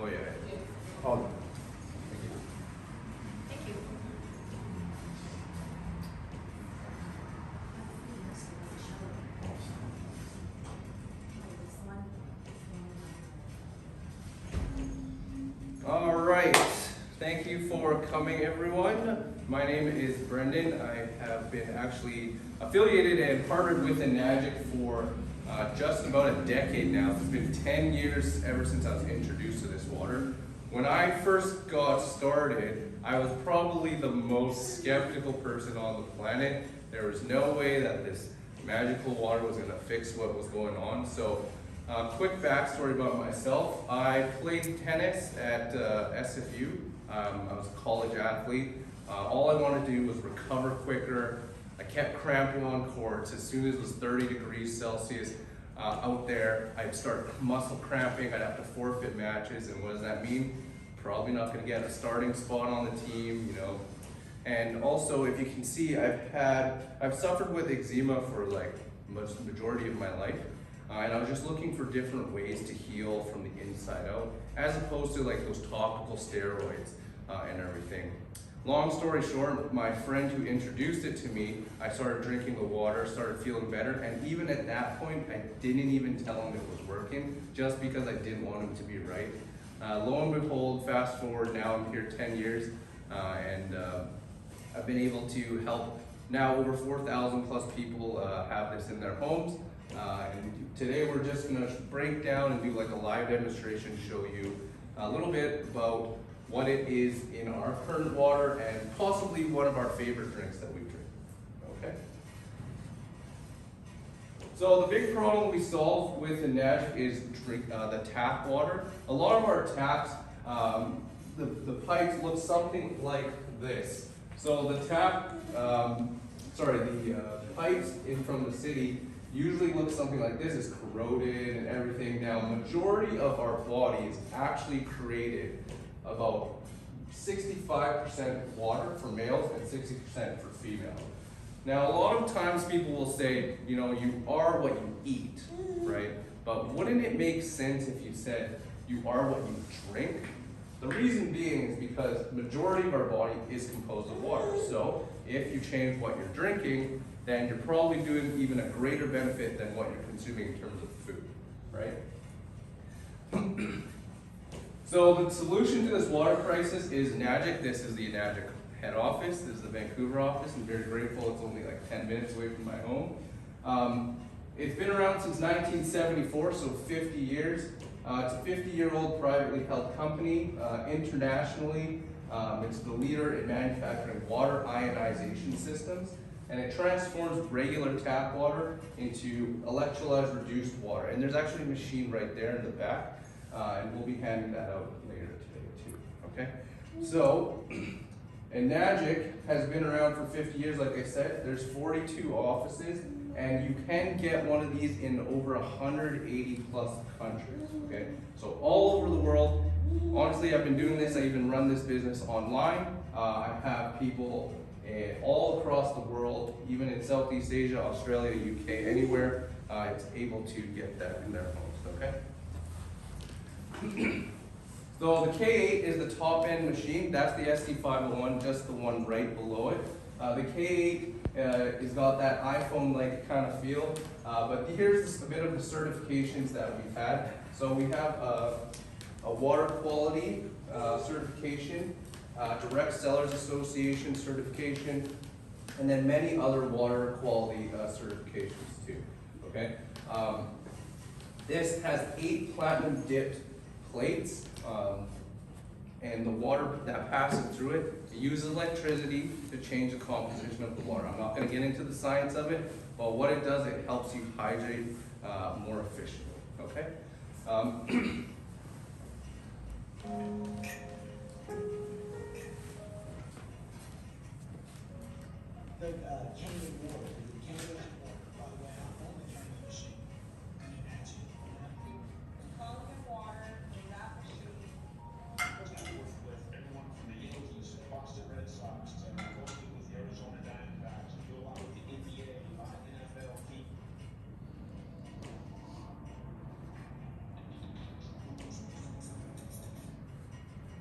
Oh yeah. Oh, Thank you. All right. Thank you for coming, everyone. My name is Brendan. I have been actually affiliated and partnered with Enagic for just about a decade now. It's been 10 years ever since I was introduced to this water. When I first got started, I was probably the most skeptical person on the planet. There was no way that this magical water was going to fix what was going on. So, quick backstory about myself. I played tennis at SFU. I was a college athlete. All I wanted to do was recover quicker. I kept cramping on courts. As soon as it was 30 degrees Celsius out there, I'd start muscle cramping. I'd have to forfeit matches. And what does that mean? Probably not going to get a starting spot on the team, you know. And also, if you can see, I've suffered with eczema for like the majority of my life. And I was just looking for different ways to heal from the inside out, as opposed to like those topical steroids and everything. Long story short, my friend who introduced it to me, I started drinking the water, started feeling better, and even at that point, I didn't even tell him it was working, just because I didn't want him to be right. Lo and behold, fast forward, now I'm here 10 years, and I've been able to help now over 4,000 plus people have this in their homes. And today we're just going to break down and do like a live demonstration to show you a little bit about what it is in our current water and possibly one of our favorite drinks that we drink. Okay? So the big problem we solve with Enagic is the tap water. A lot of our taps, the pipes look something like this. So the pipes in from the city usually looks something like this. It's corroded and everything. Now, majority of our body is actually created about 65% water for males and 60% for females. Now, a lot of times people will say, you know, you are what you eat, right? But wouldn't it make sense if you said you are what you drink? The reason being is because majority of our body is composed of water. So if you change what you're drinking, then you're probably doing even a greater benefit than what you're consuming in terms of food, right? So the solution to this water crisis is Enagic. This is the Enagic head office. This is the Vancouver office. I'm very grateful. It's only like 10 minutes away from my home. It's been around since 1974, so 50 years. It's a 50-year-old privately held company internationally. It's the leader in manufacturing water ionization systems, and it transforms regular tap water into electrolyzed reduced water. And there's actually a machine right there in the back, and we'll be handing that out later today too, okay? So, Enagic has been around for 50 years, like I said. There's 42 offices, and you can get one of these in over 180 plus countries, okay? So all over the world. Honestly, I've been doing this. I even run this business online. I have people all across the world, even in Southeast Asia, Australia, UK, anywhere, it's able to get that in their homes, okay? So the K8 is the top end machine. That's the SD501, just the one right below it. The K8 has got that iPhone-like kind of feel, but here's a bit of the certifications that we've had. So we have a water quality certification, Direct Sellers Association certification, and then many other water quality certifications too, okay? This has 8 platinum dipped plates, and the water that passes through it, it uses electricity to change the composition of the water. I'm not going to get into the science of it, but what it does, it helps you hydrate more efficiently, okay? The Kangen water, the Kangen water, by the way, I only turn the machine and it adds it. Kangen water in that machine. I work with everyone from the Yankees, Boston Red Sox, to working with the Arizona Diamondbacks, I do a lot with the NBA, NFL team.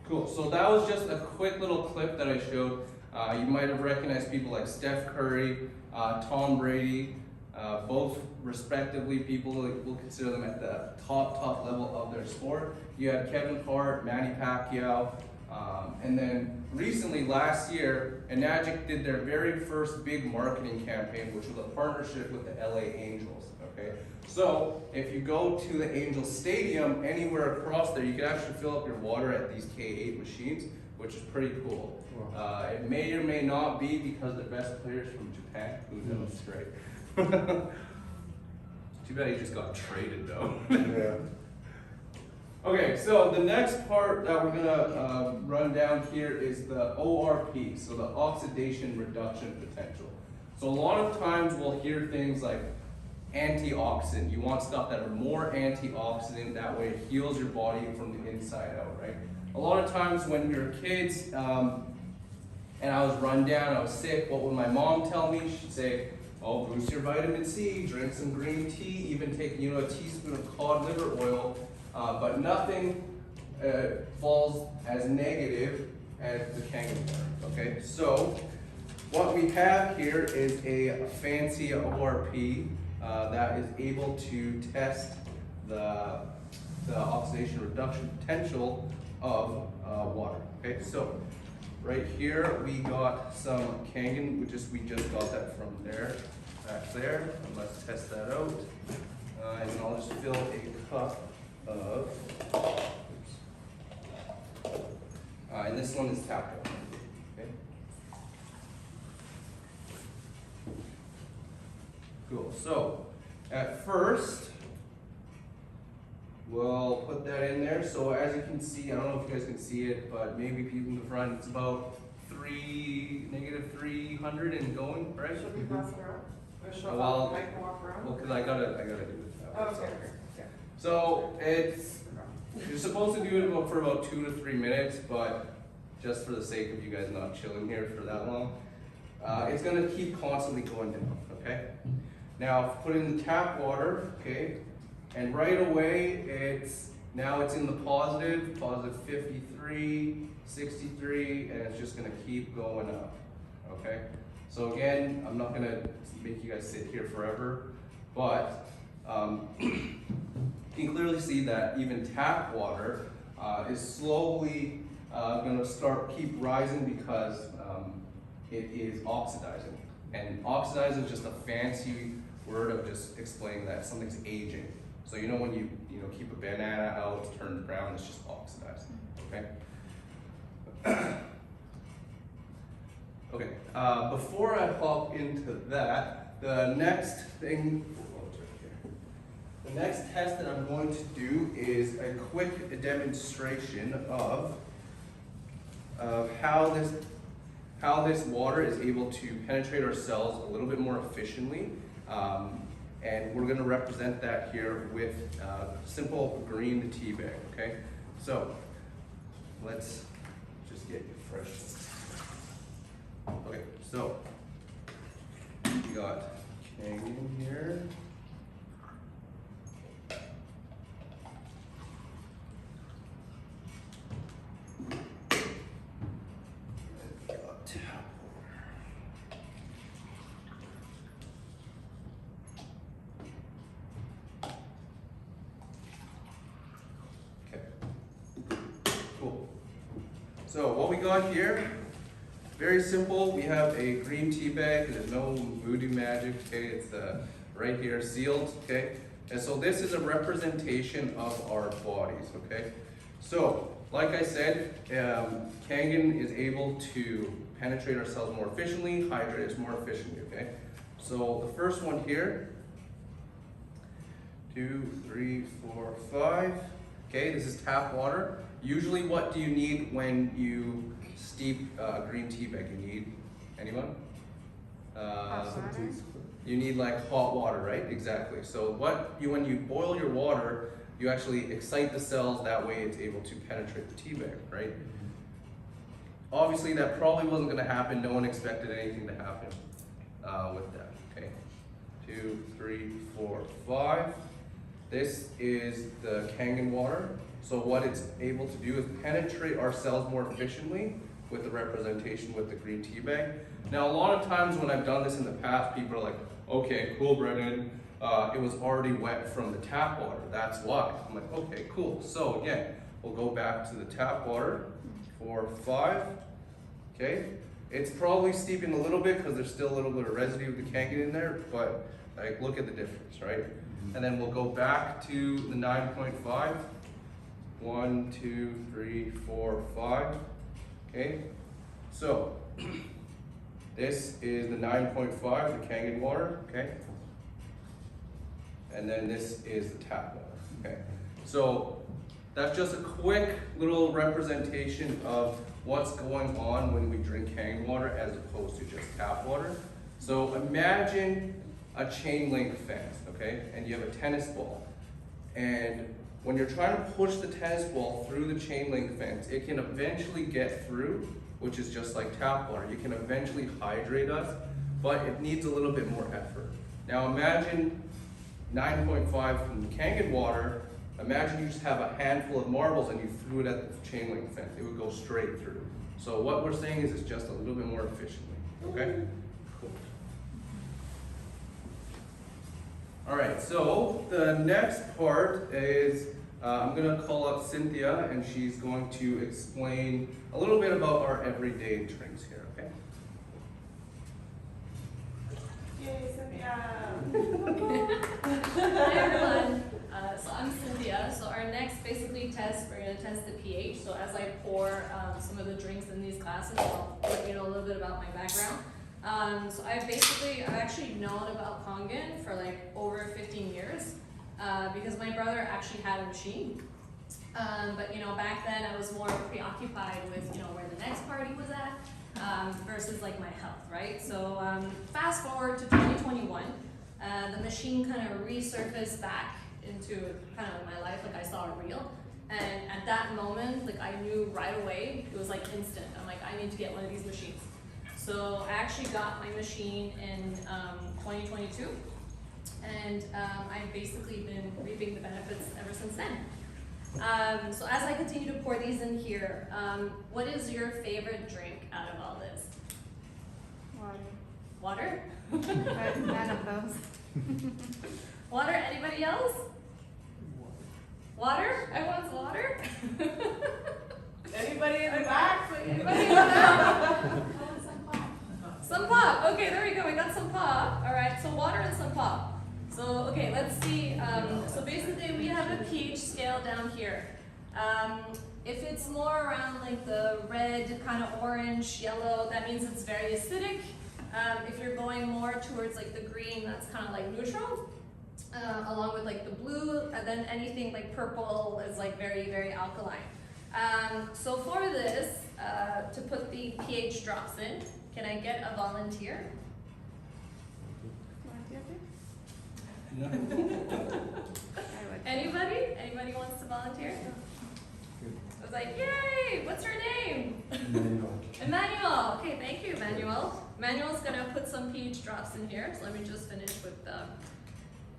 Cool. So that was just a quick little clip that I showed. You might have recognized people like Steph Curry, Tom Brady, both respectively. People will consider them at the top level of their sport. You had Kevin Hart, Manny Pacquiao, and then recently last year, Enagic did their very first big marketing campaign, which was a partnership with the LA Angels. Okay, so if you go to the Angels Stadium anywhere across there, you can actually fill up your water at these K8 machines, which is pretty cool. It may or may not be because the best players from Japan. Who knows, right? Too bad he just got traded though. Yeah. Okay, so the next part that we're gonna run down here is the ORP, so the oxidation reduction potential. So a lot of times we'll hear things like antioxidant. You want stuff that are more antioxidant, that way it heals your body from the inside out, right? A lot of times when we were kids, and I was run down, I was sick, what would my mom tell me? She'd say, oh, boost your vitamin C, drink some green tea, even take, a teaspoon of cod liver oil, but nothing falls as negative as the Kangen water, okay? So, what we have here is a fancy ORP that is able to test the oxidation reduction potential of water, okay? So, right here we got some Kangen, we just got that from there, back there, and let's test that out. And I'll just fill a cup of, and this one is tap water, okay? Cool, so at first, we'll put that in there. So as you can see, I don't know if you guys can see it, but maybe people in the front, it's about negative 300 and going, right? Should we pass it around? Or should Well, I can walk around? Well, cause I gotta do it. Oh, okay, yeah. So you're supposed to do it for about 2 to 3 minutes, but just for the sake of you guys not chilling here for that long, it's gonna keep constantly going down, okay? Now, put in the tap water, okay? And right away, it's in the positive 53, 63, and it's just gonna keep going up, okay? So again, I'm not gonna make you guys sit here forever, but you can clearly see that even tap water is slowly gonna keep rising because it is oxidizing. And oxidizing is just a fancy word of just explaining that something's aging. So when you keep a banana out, it turns brown, it's just oxidizing, okay? Okay, before I hop into that, the next test that I'm going to do is a quick demonstration of how this water is able to penetrate our cells a little bit more efficiently. And we're gonna represent that here with simple green tea bag, okay? So, let's just get you fresh. Okay, so, we got Kangen here. And we got tap water. Cool. So what we got here, very simple. We have a green tea bag. There's no voodoo magic, okay? It's right here, sealed, okay? And so this is a representation of our bodies, okay? So, like I said, Kangen is able to penetrate our cells more efficiently, hydrate us more efficiently, okay? So the first one here, 2, 3, 4, 5. Okay, this is tap water. Usually what do you need when you steep a green tea bag? You need, anyone? You need like hot water, right? Exactly. So when you boil your water, you actually excite the cells, that way it's able to penetrate the tea bag, right? Obviously that probably wasn't gonna happen. No one expected anything to happen with that, okay? 2, 3, 4, 5. This is the Kangen water, So what it's able to do is penetrate our cells more efficiently with the representation with the green tea bag. Now, a lot of times when I've done this in the past, people are like, okay, cool, Brendan. It was already wet from the tap water, that's why. I'm like, okay, cool. So again, we'll go back to the tap water for 5, okay? It's probably steeping a little bit because there's still a little bit of residue of the Kangen in there, but like, look at the difference, right? And then we'll go back to the 9.5. 1, 2, 3, 4, 5, okay? So, this is the 9.5, the Kangen water, okay? And then this is the tap water, okay? So, that's just a quick little representation of what's going on when we drink Kangen water as opposed to just tap water. So, imagine a chain link fence, okay? And you have a tennis ball. And when you're trying to push the tennis ball through the chain link fence, it can eventually get through, which is just like tap water. You can eventually hydrate us, but it needs a little bit more effort. Now imagine 9.5 from the Kangen water. Imagine you just have a handful of marbles and you threw it at the chain link fence. It would go straight through. So what we're saying is it's just a little bit more efficiently, okay? Cool. All right, so the next part is I'm gonna call up Cynthia and she's going to explain a little bit about our everyday drinks here, okay? Yay, Cynthia. Hi everyone, so I'm Cynthia. So our next basically test, we're going to test the pH. So as I pour some of the drinks in these glasses, I'll let you know a little bit about my background. So I've actually known about Kangen for like over 15 years because my brother actually had a machine. But you know, back then I was more preoccupied with, you know, where the next party was at versus like my health, right? So fast forward to 2021, the machine kind of resurfaced back into kind of my life, like I saw a reel. And at that moment, like I knew right away, it was like instant. I'm like, I need to get one of these machines. So I actually got my machine in 2022, and I've basically been reaping the benefits ever since then. So as I continue to pour these in here, what is your favorite drink out of all this? Water. Water? None of those. Water? Anybody else? Water? Everyone's water? Anybody in the back? Anybody in the back? Some pop. Okay, there we go. We got some pop. All right, so water and some pop. So, okay, let's see. So basically we have a pH scale down here. If it's more around like the red, kind of orange, yellow, that means it's very acidic. If you're going more towards like the green, that's kind of like neutral. Along with like the blue, and then anything like purple is like very, very alkaline. So for this, to put the pH drops in, can I get a volunteer? Anybody? Anybody wants to volunteer? I was like, yay! What's her name? Emmanuel. Okay, thank you, Emmanuel. Emmanuel's gonna put some pH drops in here. So let me just finish with the.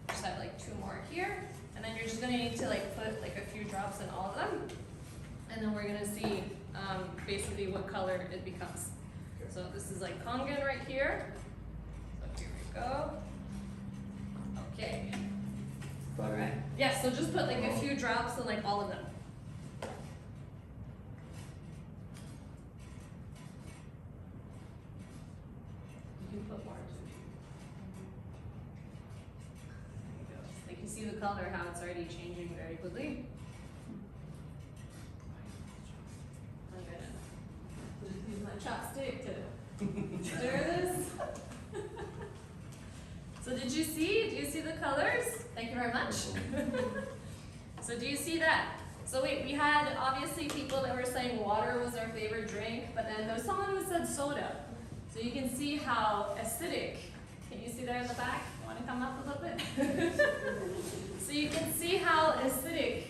Just have like 2 more here, and then you're just gonna need to like put like a few drops in all of them, and then we're gonna see basically what color it becomes. So this is like Kangen right here. So here we go. Okay. All right. Yes. So just put like a few drops in like all of them. You can put more too. Like you see the color, how it's already changing very quickly. I'm gonna just use my chopstick to stir this. So did you see? Do you see the colors? Thank you very much. So do you see that? So wait, we had obviously people that were saying water was their favorite drink, but then there was someone who said soda. So you can see how acidic. Can you see there in the back? You want to come up a little bit? So you can see how acidic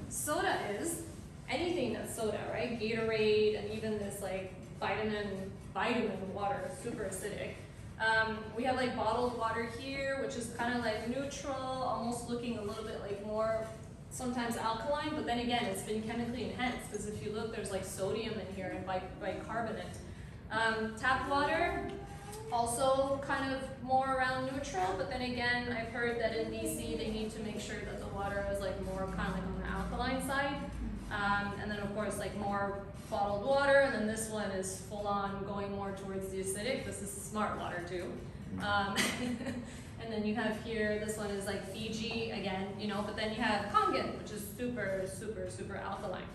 soda is. Anything that's soda, right? Gatorade and even this like vitamin water, super acidic. We have like bottled water here, which is kind of like neutral, almost looking a little bit like more sometimes alkaline, but then again, it's been chemically enhanced, because if you look, there's like sodium in here and bicarbonate. Tap water, also kind of more around neutral, but then again, I've heard that in BC, they need to make sure that the water is like more kind of like on the alkaline side. And then of course, like more bottled water, and then this one is full on going more towards the acidic. This is smart water too. And then you have here, this one is like Fiji again, you know, but then you have Kangen, which is super, super, super alkaline.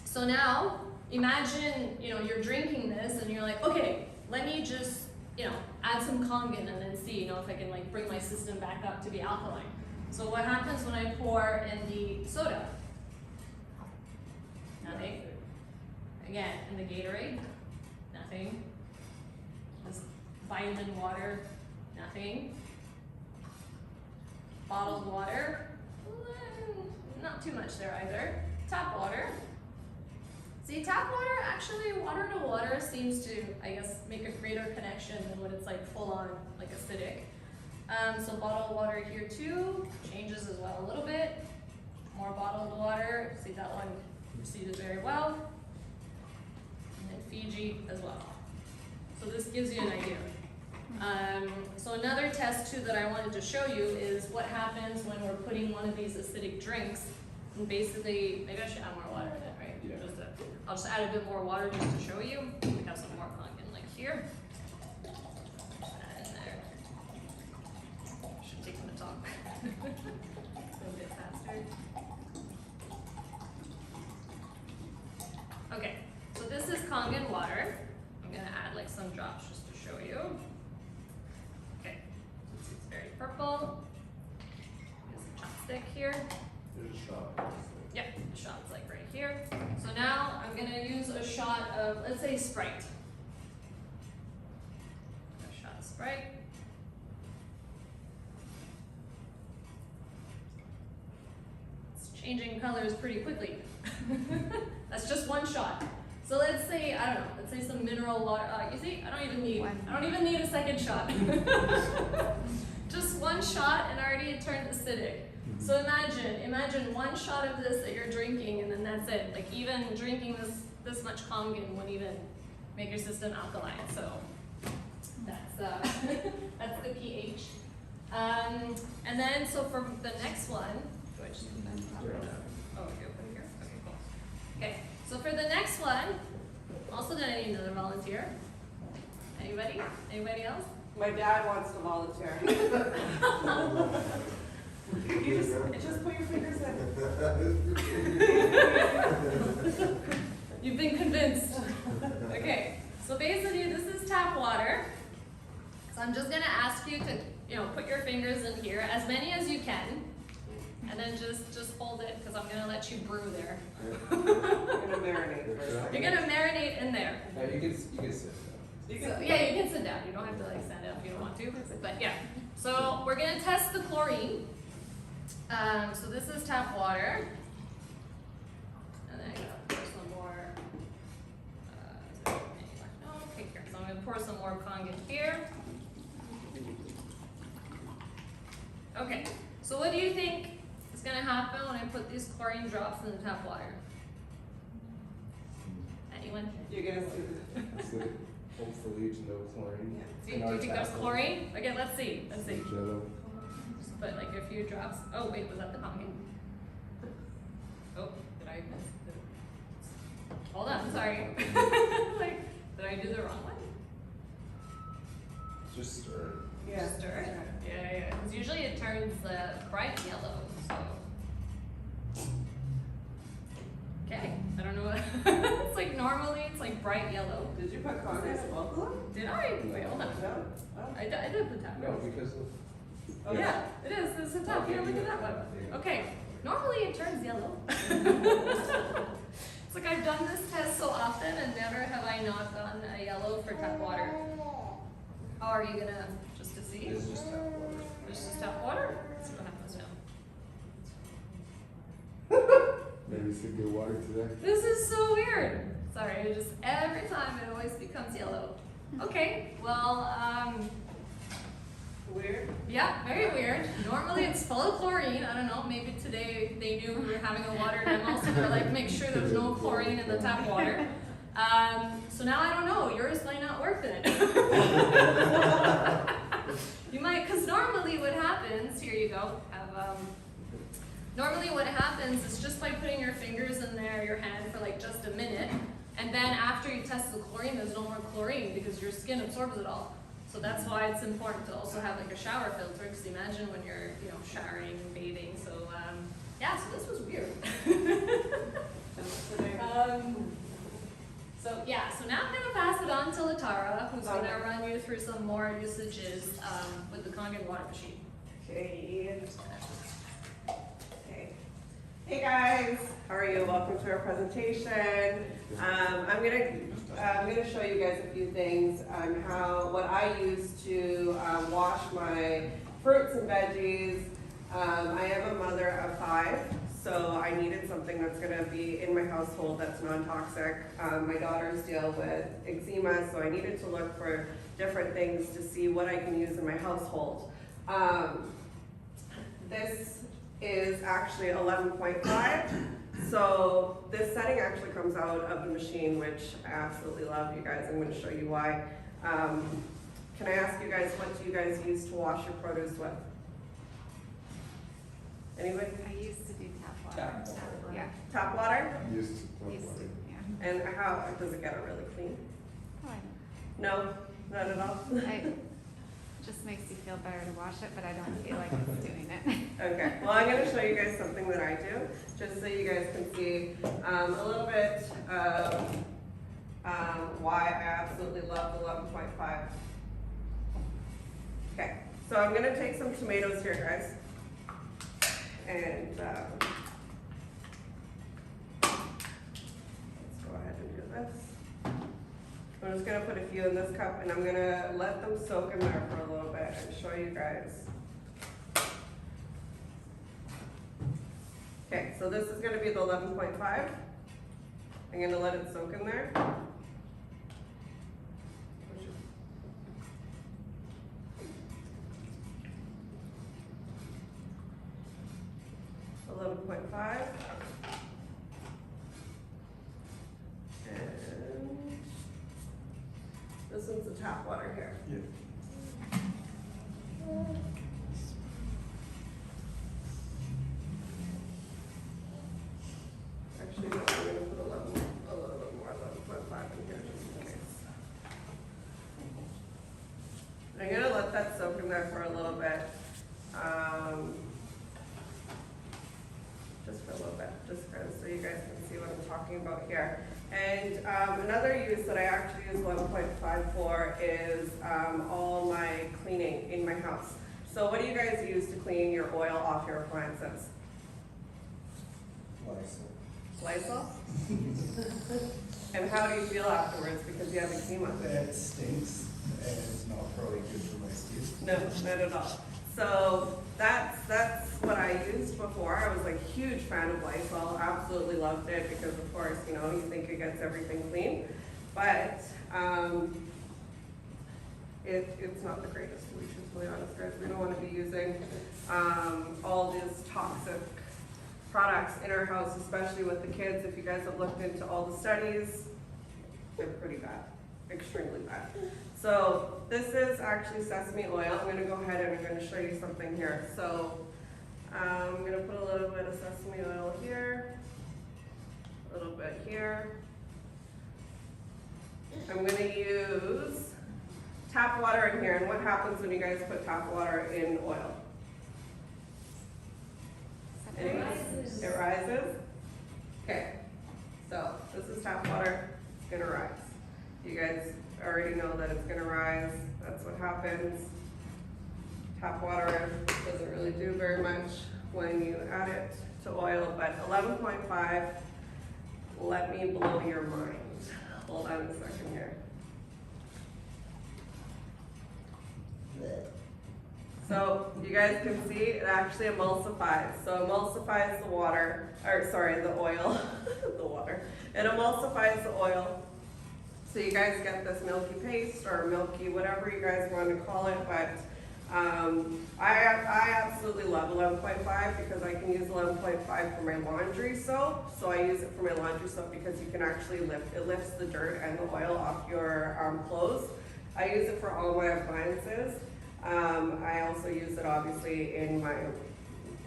So now, imagine, you know, you're drinking this and you're like, okay, let me just, you know, add some Kangen and then see, you know, if I can like bring my system back up to be alkaline. So what happens when I pour in the soda? Nothing. Again, in the Gatorade, nothing. This vitamin water, nothing. Bottled water, not too much there either. Tap water. See, tap water, actually, water to water seems to, I guess, make a greater connection than when it's like full on, like acidic. So bottled water here too, changes as well a little bit. More bottled water, see that one proceeded very well. And then Fiji as well. So this gives you an idea. So another test too that I wanted to show you is what happens when we're putting one of these acidic drinks, and basically, maybe I should add more water in it, right? Yeah. I'll just add a bit more water just to show you. We have some more Kangen like here. Add in there. Should take them to talk. Go a bit faster. Okay, so this is Kangen water. I'm gonna add like some drops just to show you. Okay, so it's very purple. Here's a chopstick here. There's a shot. Yep, the shot's like right here. So now I'm gonna use a shot of, let's say, Sprite. A shot of Sprite. It's changing colors pretty quickly. That's just one shot. So let's say, I don't know, let's say some mineral water. You see, I don't even need a second shot. Just one shot and already it turned acidic. So imagine one shot of this that you're drinking and then that's it. Like even drinking this much Kangen wouldn't even make your system alkaline. So that's that's the pH. And then so for the next one, do I just put that top? Oh, okay, put it here. Okay, cool. Okay, so for the next one, also gonna need another volunteer. Anybody? Anybody else? My dad wants to volunteer. You just put your fingers in. You've been convinced. Okay, so basically this is tap water. So I'm just gonna ask you to, you know, put your fingers in here, as many as you can, and then just hold it, because I'm gonna let you brew there. You're gonna marinate for a second. You're gonna marinate in there. You can sit So, yeah, you can sit down. You don't have to like stand up if you don't want to. But yeah, so we're gonna test the chlorine. So this is tap water, and then I gotta pour some more. Is there any left? No, okay, here. So I'm gonna pour some more Kangen here. Okay. So what do you think is gonna happen when I put these chlorine drops in the tap water? Anyone? You're gonna see down. Hopefully, no chlorine. Do you think there's chlorine? Okay, let's see. Let's see. Jello. Just put like a few drops. Oh wait, was that the Kangen? Oh, did I miss? Hold on, sorry. Like, did I do the wrong one? Just stir it. Yeah. Stir it. Yeah. Because usually it turns bright yellow. So. Okay, I don't know what. It's like normally it's like bright yellow. Did you put Kangen in both of them? Did I? Wait, hold on. No? Oh. I did put that. No, because of. Oh yeah, it is. It's a top. Here, look at that one. Okay, normally it turns yellow. It's like I've done this test so often and never have I not gotten a yellow for tap water. Oh, are you gonna just to see? It's just tap water. It's just tap water? Let's see what happens now. Maybe some good water today. This is so weird. Sorry, it just every time it always becomes yellow. Okay, well, Weird. Yeah, very weird. Normally it's full of chlorine. I don't know, maybe today they knew we were having a water demo, so they're like, make sure there's no chlorine in the tap water. So now I don't know, yours might not work then. You might, because normally what happens, here you go, normally what happens is just by putting your fingers in there, your hand for like just a minute, and then after you test the chlorine, there's no more chlorine because your skin absorbs it all. So that's why it's important to also have like a shower filter, because imagine when you're, showering and bathing. So yeah, so this was weird. So now I'm gonna pass it on to Latara, who's gonna run you through some more usages with the Kangen water machine. Okay. Okay. Hey guys, how are you? Welcome to our presentation. I'm gonna show you guys a few things on what I use to wash my fruits and veggies. I am a mother of 5, so I needed something that's gonna be in my household that's non-toxic. My daughters deal with eczema, so I needed to look for different things to see what I can use in my household. This is actually 11.5. So this setting actually comes out of the machine, which I absolutely love, you guys. I'm going to show you why. Can I ask you guys, what do you guys use to wash your produce with? Anybody? I used to do tap water. Tap water. Yeah. Tap water? Used to Used to, yeah. And how does it get it really clean? Oh, No, not at all. just makes you feel better to wash it, but I don't feel like it's doing it. Okay, well, I'm going to show you guys something that I do, just so you guys can see a little bit of why I absolutely love the 11.5. Okay, so I'm going to take some tomatoes here, guys. And let's go ahead and do this. I'm just going to put a few in this cup, and I'm going to let them soak in there for a little bit and show you guys. Okay, so this is going to be the 11.5. I'm going to let it soak in there. 11.5. And this one's the tap water here. Yeah. Actually, no, I'm gonna put a little bit more, 11.5 in here just in case. I'm gonna let that soak in there for a little bit. Just for a little bit, just so you guys can see what I'm talking about here. And another use that I actually use 11.5 for is all my cleaning in my house. So what do you guys use to clean your oil off your appliances? Lysol? And how do you feel afterwards because you have eczema? That stinks and it's not probably good for my skin. No, not at all. So that's what I used before. I was like a huge fan of Lysol, absolutely loved it because of course, you think it gets everything clean. But it's not the greatest, to be truthfully honest, guys. We don't want to be using all these toxic products in our house, especially with the kids. If you guys have looked into all the studies, they're pretty bad, extremely bad. So this is actually sesame oil. I'm gonna go ahead and I'm gonna show you something here. So I'm gonna put a little bit of sesame oil here, a little bit here. I'm gonna use tap water in here. And what happens when you guys put tap water in oil? It rises. It rises? Okay, so this is tap water, it's gonna rise. You guys already know that it's gonna rise, that's what happens. Tap water doesn't really do very much when you add it to oil, but 11.5, let me blow your mind. Hold on a second here. So you guys can see it actually emulsifies. So emulsifies the water, or sorry, the oil, the water. It emulsifies the oil. So you guys get this milky paste or milky, whatever you guys want to call it, but I absolutely love 11.5 because I can use 11.5 for my laundry soap. So I use it for my laundry soap because you can actually it lifts the dirt and the oil off your clothes. I use it for all my appliances. I also use it obviously anywhere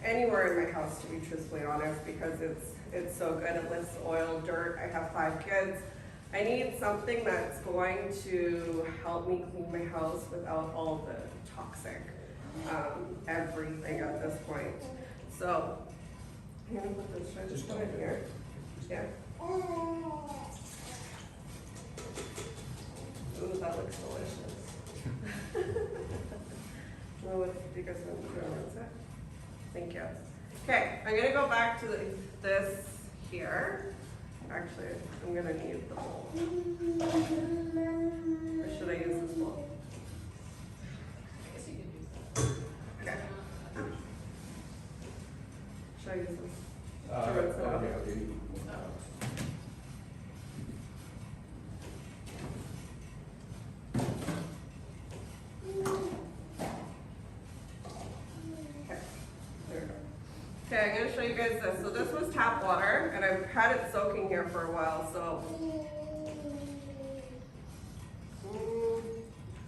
in my house, to be truthfully honest, because it's so good. It lifts oil, dirt. I have 5 kids. I need something that's going to help me clean my house without all the toxic everything at this point. So I'm gonna put this. Should I just put it here? Yeah. Ooh, that looks delicious. Well, what do you guys want to do? That's it. Thank you. Okay, I'm gonna go back to this here. Actually, I'm gonna need the bowl. Or should I use this bowl? I guess you could use that. Okay. Should I use this? Okay. Okay, there we go. Okay, I'm gonna show you guys this. So this was tap water, and I've had it soaking here for a while, so.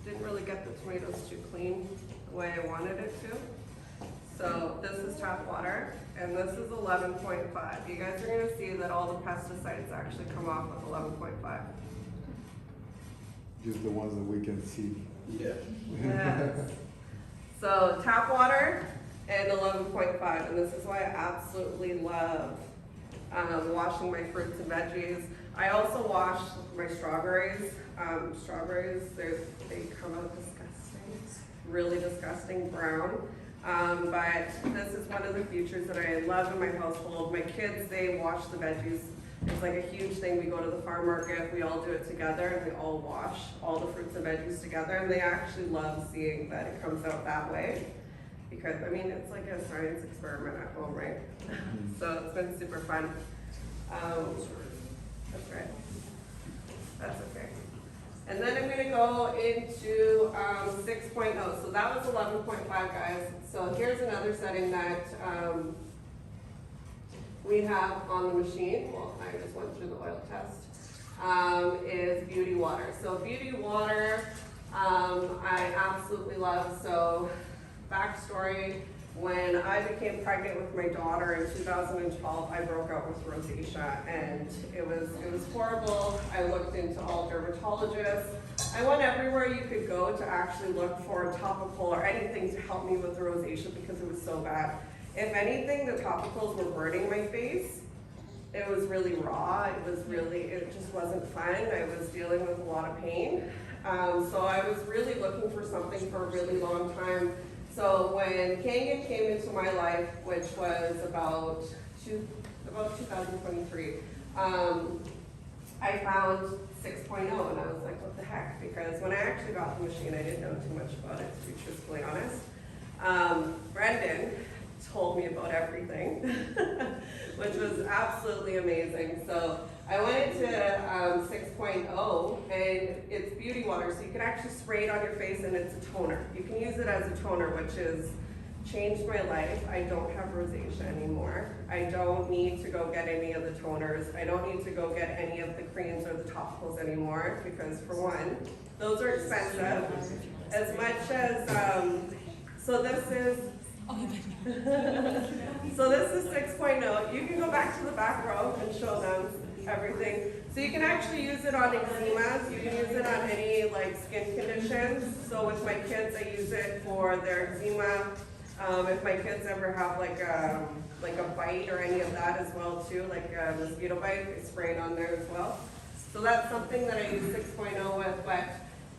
Didn't really get the tomatoes too clean the way I wanted it to. So this is tap water, and this is 11.5. You guys are gonna see that all the pesticides actually come off with 11.5. Just the ones that we can see. Yeah. Yes. So tap water and 11.5, and this is why I absolutely love washing my fruits and veggies. I also wash my strawberries. Strawberries, they come out disgusting, really disgusting brown. But this is one of the features that I love in my household. My kids, they wash the veggies. It's like a huge thing. We go to the farm market, we all do it together, and we all wash all the fruits and veggies together, and they actually love seeing that it comes out that way. Because, I mean, it's like a science experiment at home, right? So it's been super fun. That's right. That's okay. And then I'm gonna go into 6.0. So that was 11.5, guys. So here's another setting that we have on the machine. Well, I just went through the oil test. Is beauty water. So beauty water, I absolutely love. So backstory, when I became pregnant with my daughter in 2012, I broke out with rosacea, and it was horrible. I looked into all dermatologists. I went everywhere you could go to actually look for a topical or anything to help me with the rosacea because it was so bad. If anything, the topicals were burning my face. It was really raw. It just wasn't fun. I was dealing with a lot of pain. So I was really looking for something for a really long time. So when Kangen came into my life, which was about 2023, I found 6.0, and I was like, what the heck? Because when I actually got the machine, I didn't know too much about it, to be truthfully honest. Brendan told me about everything, which was absolutely amazing. So I went into 6.0, and it's beauty water, so you can actually spray it on your face, and it's a toner. You can use it as a toner, which has changed my life. I don't have rosacea anymore. I don't need to go get any of the toners. I don't need to go get any of the creams or the topicals anymore, because for one, those are expensive. As much as, so this is, so this is 6.0. You can go back to the back row and show them everything. So you can actually use it on eczemas. You can use it on any like skin conditions. So with my kids, I use it for their eczema. If my kids ever have like a bite or any of that as well too, like a mosquito bite, I spray it on there as well. So that's something that I use 6.0 with. But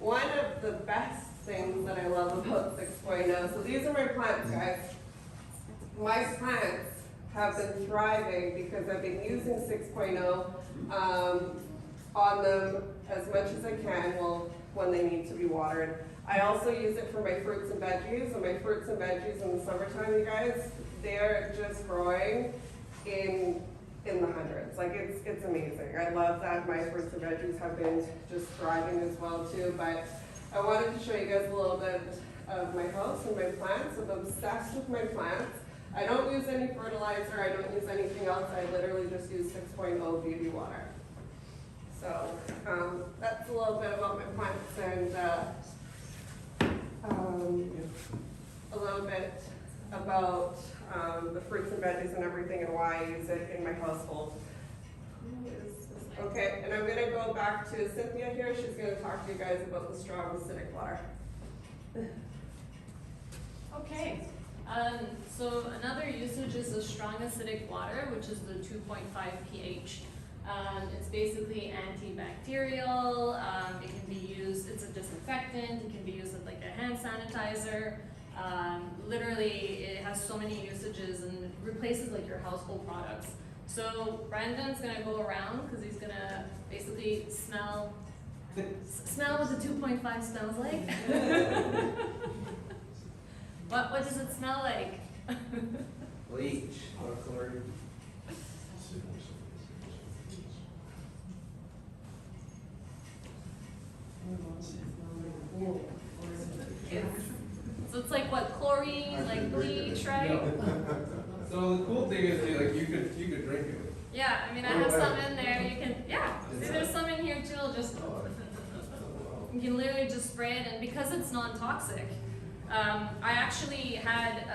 one of the best things that I love about 6.0, so these are my plants, guys. My plants have been thriving because I've been using 6.0 on them as much as I can, well, when they need to be watered. I also use it for my fruits and veggies, and my fruits and veggies in the summertime, you guys, they're just growing in the hundreds. Like it's amazing. I love that my fruits and veggies have been just thriving as well too, but I wanted to show you guys a little bit of my house and my plants. I'm obsessed with my plants. I don't use any fertilizer, I don't use anything else, I literally just use 6.0 beauty water. So, that's a little bit about my plants and, a little bit about, the fruits and veggies and everything and why I use it in my household. Okay, and I'm gonna go back to Cynthia here, she's gonna talk to you guys about the strong acidic water. Okay, so another usage is the strong acidic water, which is the 2.5 pH. It's basically antibacterial, it can be used, it's a disinfectant, it can be used as like a hand sanitizer. Literally, it has so many usages and it replaces like your household products. So Brandon's gonna go around, because he's gonna basically smell what the 2.5 smells like. What does it smell like? Bleach. Or chlorine. So it's like what, chlorine, like bleach, right? So the cool thing is, like, you could drink it. Yeah, I mean, I have some in there, you can, yeah, see, there's some in here too, just, you can literally just spray it, and because it's non-toxic, I actually had,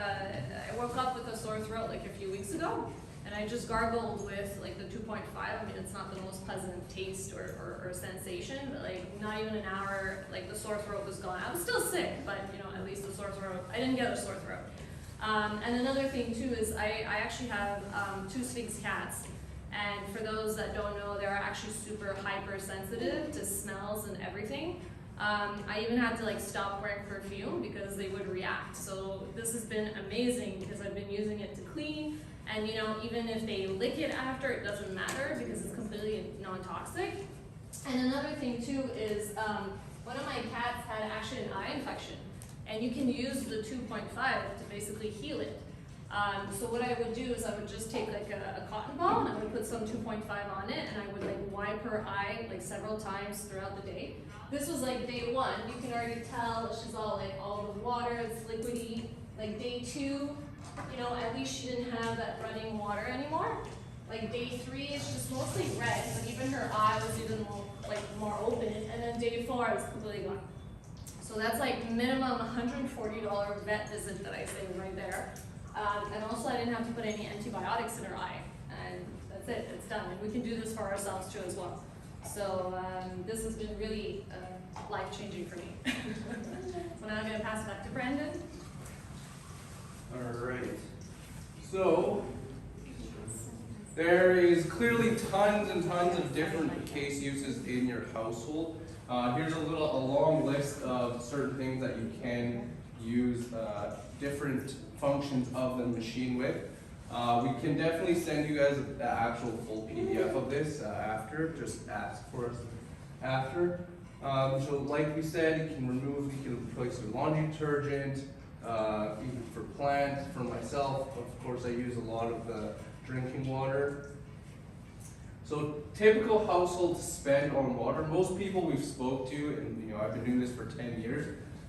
I woke up with a sore throat like a few weeks ago, and I just gargled with like the 2.5. I mean, it's not the most pleasant taste or sensation, but like not even an hour, like the sore throat was gone. I was still sick, but you know, at least the sore throat, I didn't get a sore throat. And another thing too is I actually have 2 Sphinx cats, and for those that don't know, they're actually super hypersensitive to smells and everything. I even had to like stop wearing perfume because they would react. So this has been amazing because I've been using it to clean, and you know, even if they lick it after, it doesn't matter because it's completely non-toxic. And another thing too is one of my cats had actually an eye infection, and you can use the 2.5 to basically heal it. So what I would do is I would just take like a cotton ball and I would put some 2.5 on it, and I would like wipe her eye like several times throughout the day. This was like day 1. You can already tell that she's all like all the water, it's liquidy. Like day 2, you know, at least she didn't have that running water anymore. Like day 3, it's just mostly red, but even her eye was even more open. And then day 4, it's completely gone. So that's like minimum $140 vet visit that I saved right there. And also I didn't have to put any antibiotics in her eye. And that's it, it's done. And we can do this for ourselves too as well. So this has been really life-changing for me. So now I'm gonna pass it back to Brandon. All right. So there is clearly tons and tons of different case uses in your household. Here's a long list of certain things that you can use different functions of the machine with. We can definitely send you guys the actual full PDF of this after. Just ask for us after. So like we said, you can replace your laundry detergent, even for plants, for myself. Of course, I use a lot of the drinking water. So typical household spend on water. Most people we've spoke to, and you know, I've been doing this for 10 years,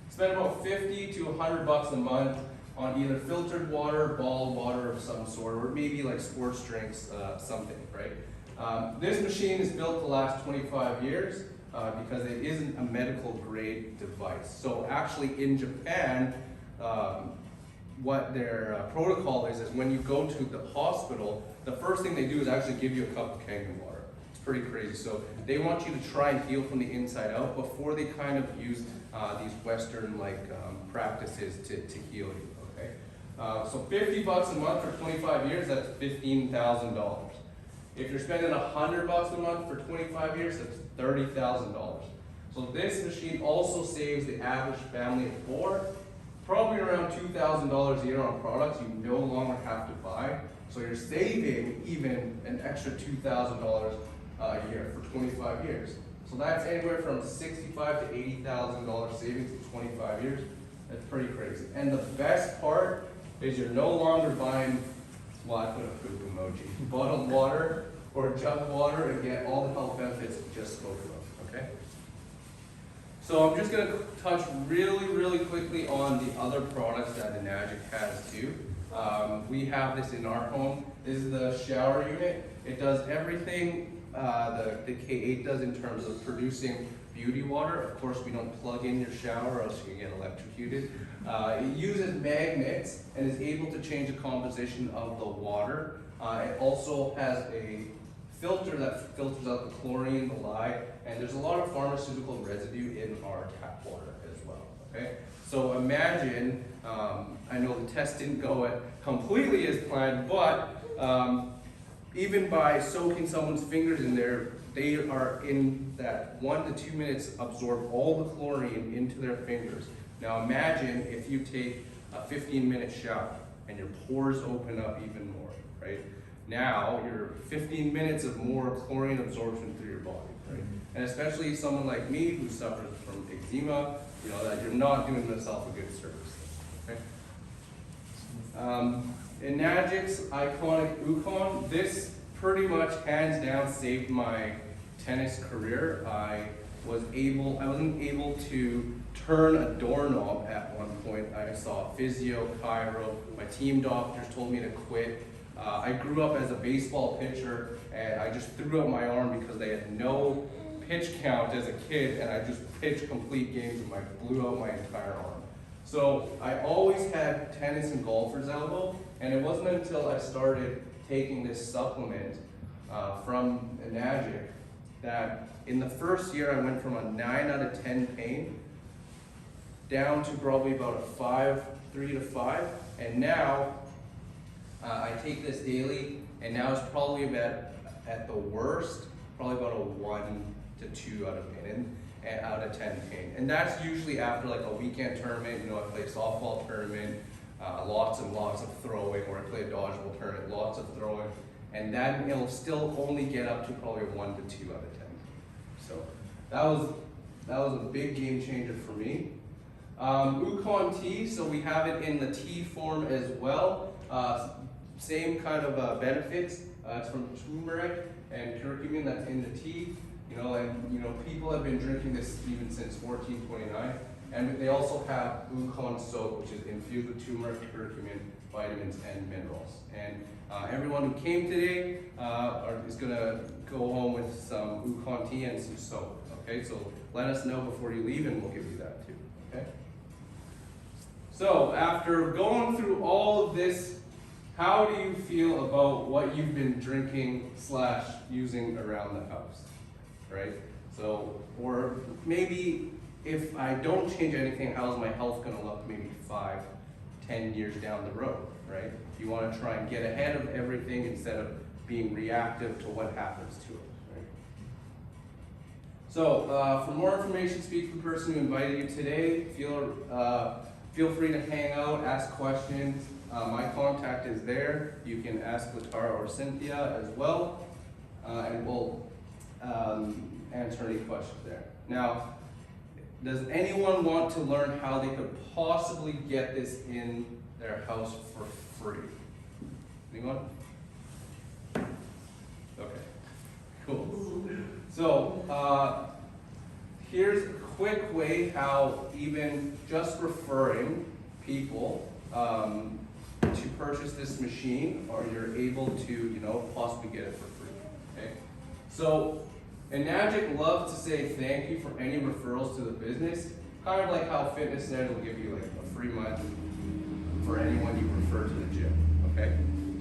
spend about $50 to $100 a month on either filtered water, bottled water of some sort, or maybe like sports drinks, something, right? This machine is built to last 25 years because it isn't a medical grade device. So actually in Japan, what their protocol is when you go to the hospital, the first thing they do is actually give you a cup of Kangen water. It's pretty crazy. So they want you to try and heal from the inside out before they kind of use these Western practices to heal you. Okay, so $50 a month for 25 years, that's $15,000. If you're spending $100 a month for 25 years, that's $30,000. So this machine also saves the average family of 4 probably around $2,000 a year on products you no longer have to buy. So you're saving even an extra $2,000 a year for 25 years. So that's anywhere from $65,000 to $80,000 savings in 25 years. That's pretty crazy. And the best part is you're no longer buying, well, I put a poop emoji, bottled water or jug water and get all the health benefits we just spoke about, okay? So I'm just gonna touch really quickly on the other products that Enagic has too. We have this in our home. This is the shower unit. It does everything the K8 does in terms of producing beauty water. Of course, we don't plug in your shower or else you can get electrocuted. It uses magnets and is able to change the composition of the water. It also has a filter that filters out the chlorine, the lye, and there's a lot of pharmaceutical residue in our tap water as well, okay? So imagine, I know the test didn't go completely as planned, but even by soaking someone's fingers in there, they are in that 1 to 2 minutes absorb all the chlorine into their fingers. Now imagine if you take a 15-minute shower and your pores open up even more, right? Now you're 15 minutes of more chlorine absorption through your body, right? And especially someone like me who suffers from eczema, you know that you're not doing yourself a good service, okay? Enagic's iconic Ukon, this pretty much hands down saved my tennis career. I wasn't able to turn a doorknob at one point. I saw physio, chiro, my team doctors told me to quit. I grew up as a baseball pitcher and I just threw out my arm because they had no pitch count as a kid and I just pitched complete games and I blew out my entire arm. So I always had tennis and golfer's elbow, and it wasn't until I started taking this supplement from Enagic that in the first year I went from a 9 out of 10 pain down to probably about a 3 to 5, and now I take this daily, and now it's probably about, at the worst, probably about a 1 to 2 out of 10 pain. And that's usually after like a weekend tournament, you know, I play a softball tournament, lots and lots of throwing, or I play a dodgeball tournament, lots of throwing, and then it'll still only get up to probably a 1 to 2 out of 10. So that was a big game changer for me. Ukon tea, so we have it in the tea form as well. Same kind of benefits. It's from turmeric and curcumin that's in the tea. You know, and you know, people have been drinking this even since 1429. And they also have Ukon soap, which is infused with turmeric, curcumin, vitamins, and minerals. And everyone who came today is gonna go home with some Ukon tea and some soap. Okay, so let us know before you leave, and we'll give you that too. Okay. So after going through all of this, how do you feel about what you've been drinking / using around the house, right? So, or maybe if I don't change anything, how's my health gonna look maybe 5, 10 years down the road, right? You wanna try and get ahead of everything instead of being reactive to what happens to it, right? So, for more information, speak to the person who invited you today. Feel free to hang out, ask questions. My contact is there. You can ask Latara or Cynthia as well, and we'll answer any questions there. Now, does anyone want to learn how they could possibly get this in their house for free? Anyone? Okay, cool. So, here's a quick way how even just referring people to purchase this machine, or you're able to, you know, possibly get it for free, okay? So, Enagic loves to say thank you for any referrals to the business, kind of like how Fitness Center will give you like a free month for anyone you refer to the gym, okay?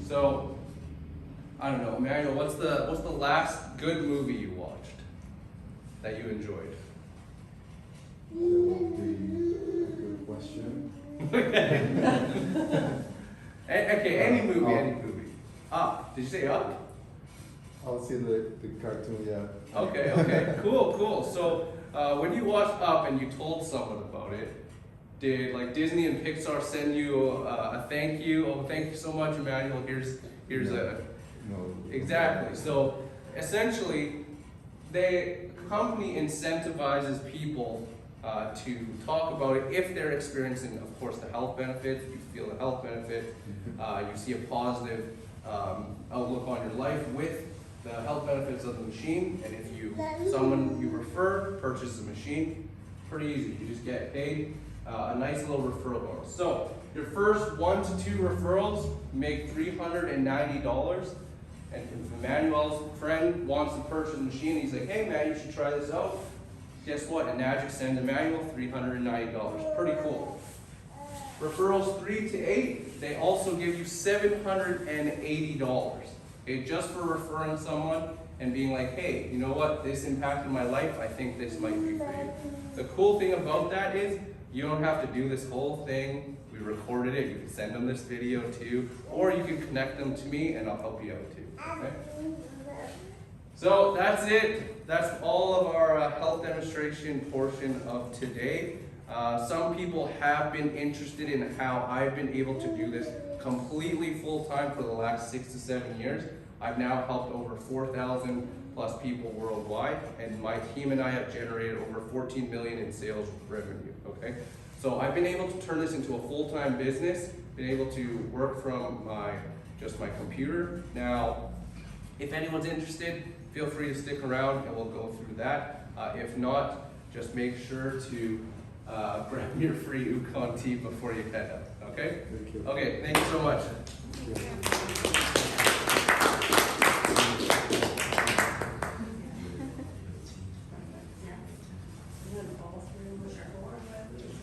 So, I don't know, Emmanuel, what's the last good movie you watched that you enjoyed? That would be a good question. Okay, any movie. Up, did you say Up? I'll see the cartoon, yeah. Okay, cool. So, when you watched Up and you told someone about it, did like Disney and Pixar send you a thank you? Oh, thank you so much, Emmanuel. Here's a No. exactly. So essentially, the company incentivizes people to talk about it if they're experiencing, of course, the health benefits. You feel the health benefit. You see a positive outlook on your life with the health benefits of the machine. And if someone you refer purchases a machine, Pretty easy. You just get paid a nice little referral bonus. So your first 1 to 2 referrals make $390. And if Emmanuel's friend wants to purchase the machine, he's like, hey man, you should try this out. Guess what? Enagic sends Emmanuel $390. Pretty cool. Referrals 3 to 8, they also give you $780. Okay, just for referring someone and being like, hey, you know what? This impacted my life. I think this might be for you. The cool thing about that is you don't have to do this whole thing. We recorded it. You can send them this video too, or you can connect them to me and I'll help you out too. Okay? So that's it. That's all of our health demonstration portion of today. Some people have been interested in how I've been able to do this completely full-time for the last 6 to 7 years. I've now helped over 4,000 plus people worldwide, and my team and I have generated over 14 million in sales revenue, okay? So I've been able to turn this into a full-time business, been able to work from just my computer. Now, if anyone's interested, feel free to stick around and we'll go through that. If not, just make sure to grab your free Ukon tea before you head out, okay? Thank you. Okay, thank you so much. Thank you.